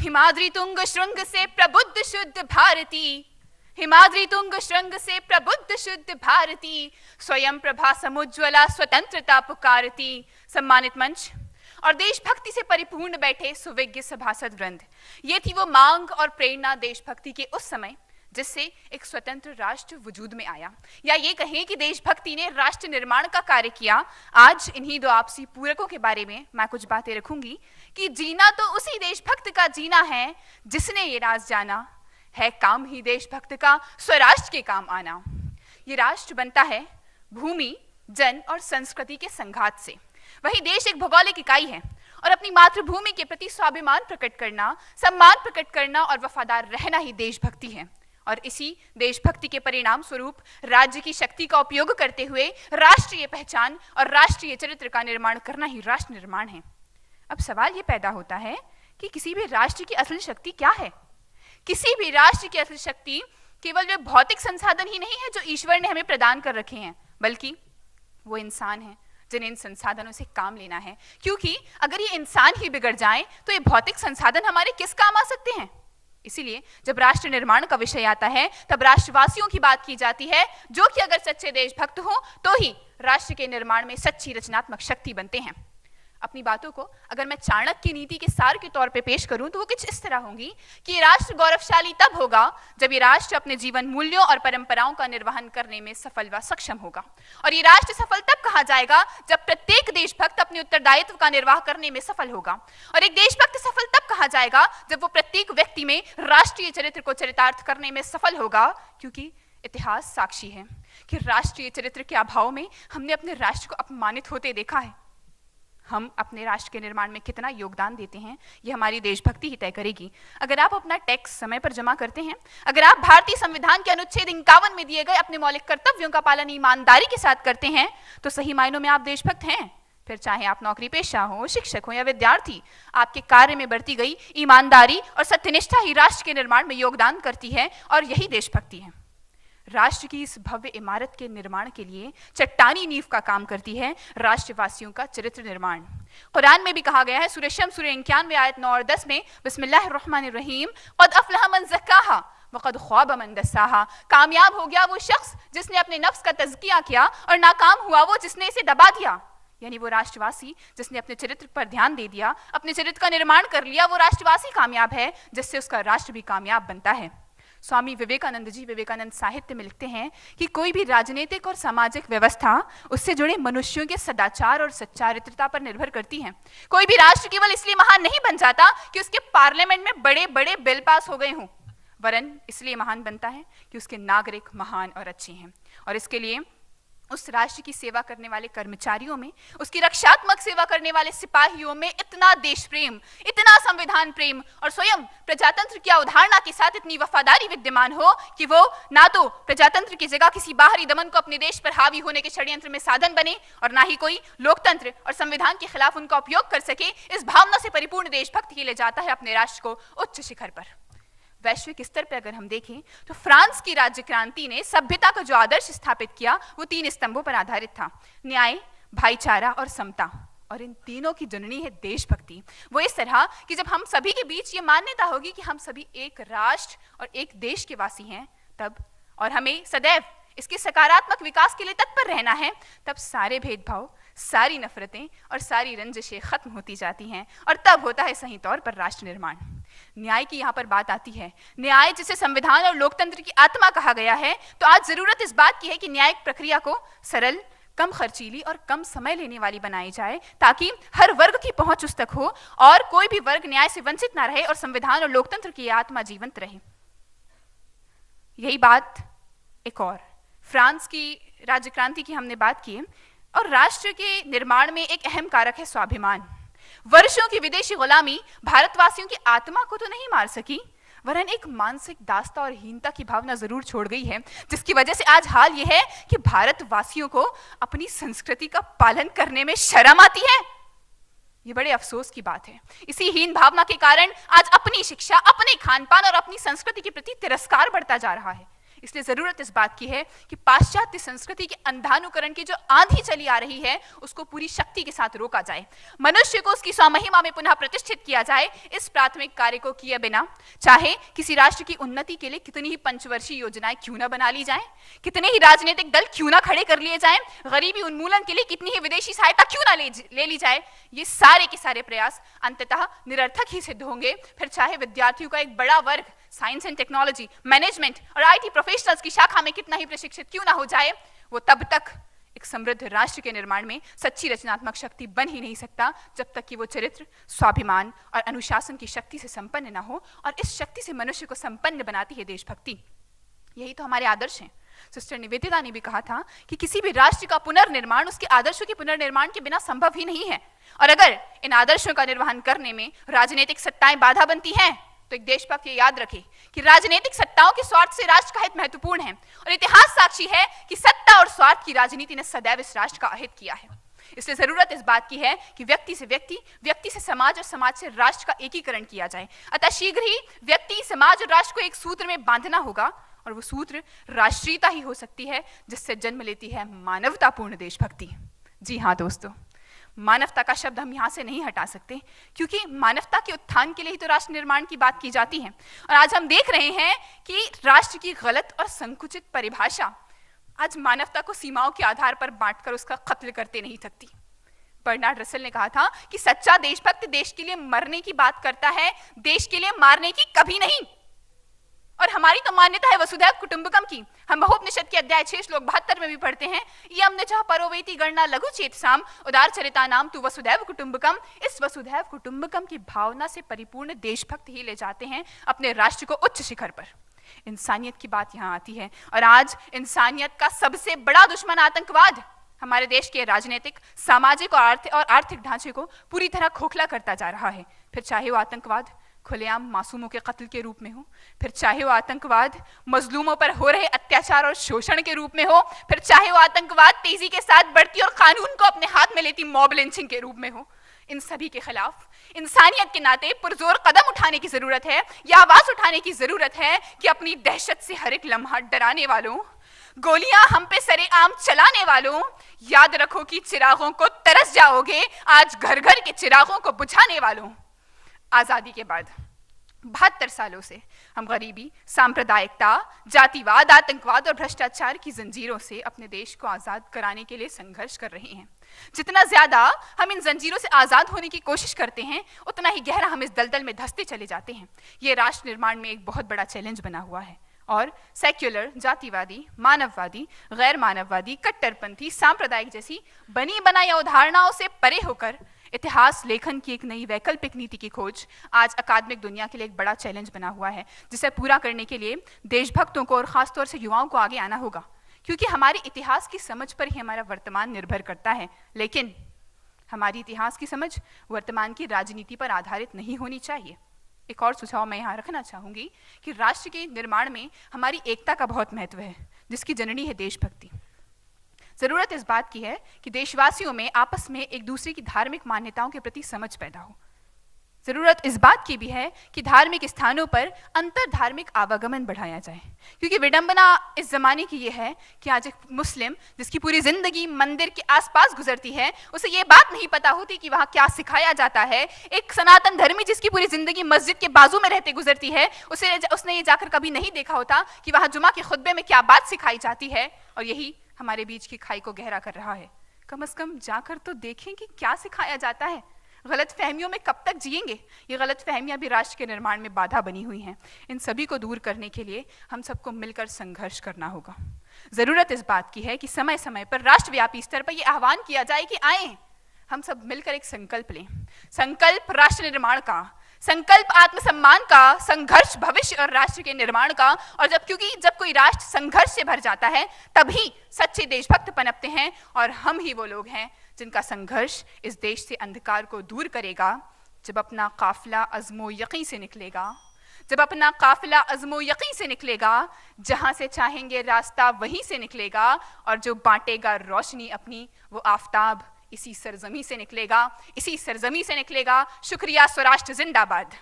हिमाद्री तुंग श्रृंग से प्रबुद्ध शुद्ध भारती, हिमाद्री तुंग श्रृंग से प्रबुद्ध शुद्ध भारती, स्वयं प्रभा समुज्ज्वला स्वतंत्रता पुकारती। सम्मानित मंच और देशभक्ति से परिपूर्ण बैठे सुविज्ञ सभासद वृंद, ये थी वो मांग और प्रेरणा देशभक्ति के उस समय जिससे एक स्वतंत्र राष्ट्र वजूद में आया, या ये कहें कि देशभक्ति ने राष्ट्र निर्माण का कार्य किया। आज इन्हीं दो आपसी पूरकों के बारे में मैं कुछ बातें रखूंगी कि जीना तो उसी देशभक्त का जीना है जिसने ये राज जाना है, काम ही देशभक्त का स्वराष्ट्र के काम आना। ये राष्ट्र बनता है भूमि, जन और संस्कृति के संघात से। वही देश एक भौगोलिक इकाई है और अपनी मातृभूमि के प्रति स्वाभिमान प्रकट करना, सम्मान प्रकट करना और वफादार रहना ही देशभक्ति है। और इसी देशभक्ति के परिणाम स्वरूप राज्य की शक्ति का उपयोग करते हुए राष्ट्रीय पहचान और राष्ट्रीय चरित्र का निर्माण करना ही राष्ट्र निर्माण है। अब सवाल ये पैदा होता है कि किसी भी राष्ट्र की असल शक्ति क्या है? किसी भी राष्ट्र की असल शक्ति केवल वे भौतिक संसाधन ही नहीं है जो ईश्वर ने हमें प्रदान कर रखे हैं, बल्कि वो इंसान है जिन्हें इन संसाधनों से काम लेना है। क्योंकि अगर ये इंसान ही बिगड़ जाएं तो ये भौतिक संसाधन हमारे किस काम आ सकते हैं? इसीलिए जब राष्ट्र निर्माण का विषय आता है तब राष्ट्रवासियों की बात की जाती है, जो कि अगर सच्चे देशभक्त हो तो ही राष्ट्र के निर्माण में सच्ची रचनात्मक शक्ति बनते हैं। अपनी बातों को अगर मैं चाणक्य की नीति के सार के तौर पे पेश करूं तो वो कुछ इस तरह होंगी कि राष्ट्र गौरवशाली तब होगा जब ये राष्ट्र अपने जीवन मूल्यों और परंपराओं का निर्वहन करने में सफल व सक्षम होगा, और ये राष्ट्र सफल तब कहा जाएगा जब प्रत्येक देशभक्त अपने उत्तरदायित्व का निर्वाह करने में सफल होगा, और एक देशभक्त सफल तब कहा जाएगा जब वो प्रत्येक व्यक्ति में राष्ट्रीय चरित्र को चरितार्थ करने में सफल होगा। क्योंकि इतिहास साक्षी है कि राष्ट्रीय चरित्र के अभाव में हमने अपने राष्ट्र को अपमानित होते देखा है। हम अपने राष्ट्र के निर्माण में कितना योगदान देते हैं ये हमारी देशभक्ति ही तय करेगी। अगर आप अपना टैक्स समय पर जमा करते हैं, अगर आप भारतीय संविधान के अनुच्छेद 51 में दिए गए अपने मौलिक कर्तव्यों का पालन ईमानदारी के साथ करते हैं, तो सही मायनों में आप देशभक्त हैं। फिर चाहे आप नौकरी पेशा हो, शिक्षक हो या विद्यार्थी, आपके कार्य में बरती गई ईमानदारी और सत्यनिष्ठा ही राष्ट्र के निर्माण में योगदान करती है, और यही देशभक्ति है। राष्ट्र की इस भव्य इमारत के निर्माण के लिए चट्टानी नींव का काम करती है राष्ट्रवासियों का चरित्र निर्माण। कुरान में भी कहा गया है, सूरह शम्स सूरह 91 आयत 9 और 10 में, बिस्मिल्लाहिर्रहमानिर्रहीम, क़द अफ़लह मन ज़क्काहा व क़द ख़ाब मन दस्साहा। कामयाब हो गया वो शख्स जिसने अपने नफ्स का तज़किया किया, और नाकाम हुआ वो जिसने इसे दबा दिया। यानी वो राष्ट्रवासी जिसने अपने चरित्र पर ध्यान दे दिया, अपने चरित्र का निर्माण कर लिया, वो राष्ट्रवासी कामयाब है, जिससे उसका राष्ट्र भी कामयाब बनता है। स्वामी विवेकानंद जी विवेकानंद साहित्य में लिखते हैं कि कोई भी राजनीतिक और सामाजिक व्यवस्था उससे जुड़े मनुष्यों के सदाचार और सच्चारित्रता पर निर्भर करती है। कोई भी राष्ट्र केवल इसलिए महान नहीं बन जाता कि उसके पार्लियामेंट में बड़े बड़े बिल पास हो गए हों, वरन इसलिए महान बनता है कि उसके नागरिक महान और अच्छे हैं। और इसके लिए उस राष्ट्र की सेवा करने वाले कर्मचारियों में, उसकी रक्षात्मक सेवा करने वाले सिपाहियों में इतना देश प्रेम, इतना संविधान प्रेम और स्वयं प्रजातंत्र की अवधारणा के साथ इतनी वफादारी विद्यमान हो कि वो ना तो प्रजातंत्र की जगह किसी बाहरी दमन को अपने देश पर हावी होने के षड्यंत्र में साधन बने, और ना ही कोई लोकतंत्र और संविधान के खिलाफ उनका उपयोग कर सके। इस भावना से परिपूर्ण देशभक्त ही ले जाता है अपने राष्ट्र को उच्च शिखर पर। वैश्विक स्तर पर अगर हम देखें तो फ्रांस की राज्य क्रांति ने सभ्यता का जो आदर्श स्थापित किया वो 3 स्तंभों पर आधारित था: न्याय, भाईचारा और समता। और इन तीनों की जननी है देशभक्ति। वो इस तरह कि जब हम सभी के बीच ये मान्यता होगी कि हम सभी एक राष्ट्र और एक देश के वासी हैं, तब, और हमें सदैव इसके सकारात्मक विकास के लिए तत्पर रहना है, तब सारे भेदभाव, सारी नफरतें और सारी रंजिशें खत्म होती जाती हैं, और तब होता है सही तौर पर राष्ट्र निर्माण। न्याय की यहाँ पर बात आती है। न्याय जिसे संविधान और लोकतंत्र की आत्मा कहा गया है, तो आज जरूरत इस बात की है कि न्यायिक प्रक्रिया को सरल, कम खर्चीली और कम समय लेने वाली बनाई जाए, ताकि हर वर्ग की पहुंच उस तक हो और कोई भी वर्ग न्याय से वंचित ना रहे और संविधान और लोकतंत्र की आत्मा जीवंत रहे। यही बात एक और फ्रांस की राज्य क्रांति की हमने बात की, और राष्ट्र के निर्माण में एक अहम कारक है स्वाभिमान। वर्षों की विदेशी गुलामी भारतवासियों की आत्मा को तो नहीं मार सकी, वरन एक मानसिक दास्ता और हीनता की भावना जरूर छोड़ गई है, जिसकी वजह से आज हाल यह है कि भारतवासियों को अपनी संस्कृति का पालन करने में शर्म आती है। ये बड़े अफसोस की बात है। इसी हीन भावना के कारण आज अपनी शिक्षा, अपने खान पान और अपनी संस्कृति के प्रति तिरस्कार बढ़ता जा रहा है। इसलिए जरूरत इस बात की है कि पाश्चात्य संस्कृति के अंधानुकरण की जो आंधी चली आ रही है उसको पूरी शक्ति के साथ रोका जाए, मनुष्य को उसकी स्वमहिमा में पुनः प्रतिष्ठित किया जाए। इस प्राथमिक कार्य को किए बिना चाहे किसी राष्ट्र की उन्नति के लिए कितनी ही पंचवर्षीय योजनाएं क्यों ना बना ली जाए, कितने ही राजनीतिक दल क्यों ना खड़े कर लिए जाएं, गरीबी उन्मूलन के लिए कितनी ही विदेशी सहायता क्यों ना ले ली जाए, ये सारे के सारे प्रयास अंततः निरर्थक ही सिद्ध होंगे। फिर चाहे विद्यार्थियों का एक बड़ा वर्ग साइंस एंड टेक्नोलॉजी, मैनेजमेंट और आईटी प्रोफेशनल्स की शाखा में कितना ही प्रशिक्षित क्यों ना हो जाए, वो तब तक एक समृद्ध राष्ट्र के निर्माण में सच्ची रचनात्मक शक्ति बन ही नहीं सकता जब तक कि वो चरित्र, स्वाभिमान और अनुशासन की शक्ति से संपन्न ना हो। और इस शक्ति से मनुष्य को संपन्न बनाती है देशभक्ति। यही तो हमारे आदर्श हैं। सिस्टर निवेदिता ने भी कहा था कि किसी भी राष्ट्र का पुनर्निर्माण उसके आदर्शों के पुनर्निर्माण के बिना संभव ही नहीं है। और अगर इन आदर्शों का निर्वहन करने में राजनीतिक सत्ताएं बाधा बनती हैं तो एक देशभक्त ये याद रखे कि राजनीतिक सत्ताओं के स्वार्थ से राष्ट्र का हित महत्वपूर्ण है और इतिहास साक्षी है कि सत्ता और स्वार्थ की राजनीति ने सदैव इस राष्ट्र का अहित किया है। इसलिए जरूरत इस बात की है कि व्यक्ति से व्यक्ति, व्यक्ति से समाज और समाज से राष्ट्र का एकीकरण किया जाए। अतः शीघ्र ही व्यक्ति, समाज और राष्ट्र को एक सूत्र में बांधना होगा और वो सूत्र राष्ट्रीयता ही हो सकती है जिससे जन्म लेती है मानवतापूर्ण देशभक्ति। जी हाँ दोस्तों, मानवता का शब्द हम यहाँ से नहीं हटा सकते क्योंकि मानवता के उत्थान के लिए ही तो राष्ट्र निर्माण की बात की जाती है। और आज हम देख रहे हैं कि राष्ट्र की गलत और संकुचित परिभाषा आज मानवता को सीमाओं के आधार पर बांटकर उसका कत्ल करते नहीं थकती। बर्नार्ड रसेल ने कहा था कि सच्चा देशभक्त देश के लिए मरने की बात करता है, देश के लिए मारने की कभी नहीं। और हमारी तो मान्यता है वसुधैव कुटुंबकम की। हम बहुपनिषद के अध्याय 6 श्लोक 72 में भी पढ़ते हैं, यम निजः परोवेति गणना लघु चेतसाम उदार चरिता नाम तु वसुधैव कुटुंबकम। इस वसुधैव कुटुंबकम की भावना से परिपूर्ण देशभक्त ही ले जाते हैं अपने राष्ट्र को उच्च शिखर पर। इंसानियत की बात यहाँ आती है और आज इंसानियत का सबसे बड़ा दुश्मन आतंकवाद हमारे देश के राजनीतिक, सामाजिक और आर्थिक ढांचे को पूरी तरह खोखला करता जा रहा है। फिर चाहे वो आतंकवाद खुलेआम मासूमों के कत्ल के रूप में हो, फिर चाहे वो आतंकवाद मजलूमों पर हो रहे अत्याचार और शोषण के रूप में हो, फिर चाहे वो आतंकवाद तेजी के साथ बढ़ती और कानून को अपने हाथ में लेती मॉब लिंचिंग के रूप में हो। इन सभी के खिलाफ इंसानियत के नाते पुरजोर कदम उठाने की जरूरत है, या आवाज उठाने की जरूरत है कि अपनी दहशत से हर एक लम्हा डराने वालों, गोलियां हम पे सरेआम चलाने वालों, याद रखो कि चिरागों को तरस जाओगे आज घर घर के चिरागों को बुझाने वालों। आजादी के बाद 72 सालों से हम गरीबी, सांप्रदायिकता, जातिवाद, आतंकवाद और भ्रष्टाचार की जंजीरों से अपने देश को आजाद कराने के लिए संघर्ष कर रहे हैं। जितना ज्यादा हम इन जंजीरों से आजाद होने की कोशिश करते हैं उतना ही गहरा हम इस दलदल में धंसते चले जाते हैं। ये राष्ट्र निर्माण में एक बहुत बड़ा चैलेंज बना हुआ है और सेक्युलर, जातिवादी, मानववादी, गैर मानववादी, कट्टरपंथी, सांप्रदायिक जैसी बनी बनाई अवधारणाओं से परे होकर इतिहास लेखन की एक नई वैकल्पिक नीति की खोज आज अकादमिक दुनिया के लिए एक बड़ा चैलेंज बना हुआ है, जिसे पूरा करने के लिए देशभक्तों को और खासतौर से युवाओं को आगे आना होगा, क्योंकि हमारे इतिहास की समझ पर ही हमारा वर्तमान निर्भर करता है। लेकिन हमारी इतिहास की समझ वर्तमान की राजनीति पर आधारित नहीं होनी चाहिए। एक और सुझाव मैं यहाँ रखना चाहूँगी कि राष्ट्र के निर्माण में हमारी एकता का बहुत महत्व है, जिसकी जननी है देशभक्ति। जरूरत इस बात की है कि देशवासियों में आपस में एक दूसरे की धार्मिक मान्यताओं के प्रति समझ पैदा हो। जरूरत इस बात की भी है कि धार्मिक स्थानों पर अंतर धार्मिक आवागमन बढ़ाया जाए, क्योंकि विडंबना इस जमाने की यह है कि आज एक मुस्लिम जिसकी पूरी जिंदगी मंदिर के आसपास गुजरती है, उसे ये बात नहीं पता होती कि वहाँ क्या सिखाया जाता है। एक सनातन धर्मी जिसकी पूरी जिंदगी मस्जिद के बाजू में रहते गुजरती है, उसने ये जाकर कभी नहीं देखा होता कि वहाँ जुमा के खुतबे में क्या बात सिखाई जाती है। और यही हमारे बीच की खाई को गहरा कर रहा है। कम से कम जाकर तो देखें कि क्या सिखाया जाता है। गलत फहमियों में कब तक जिएंगे? ये गलत फहमियां भी राष्ट्र के निर्माण में बाधा बनी हुई हैं। इन सभी को दूर करने के लिए हम सबको मिलकर संघर्ष करना होगा। जरूरत इस बात की है कि समय समय पर राष्ट्रव्यापी स्तर पर यह आह्वान किया जाए कि आए हम सब मिलकर एक संकल्प लें। संकल्प राष्ट्र निर्माण का, संकल्प आत्मसम्मान का, संघर्ष भविष्य और राष्ट्र के निर्माण का। और क्योंकि जब कोई राष्ट्र संघर्ष से भर जाता है तभी सच्चे देशभक्त पनपते हैं, और हम ही वो लोग हैं जिनका संघर्ष इस देश से अंधकार को दूर करेगा। जब अपना काफिला अज़्मो यकीन से निकलेगा, जब अपना काफिला अज़्मो यकीन से निकलेगा, जहां से चाहेंगे रास्ता वहीं से निकलेगा, और जो बांटेगा रोशनी अपनी वो आफताब इसी सरजमी से निकलेगा, इसी सरजमी से निकलेगा। शुक्रिया। स्वराष्ट्र जिंदाबाद।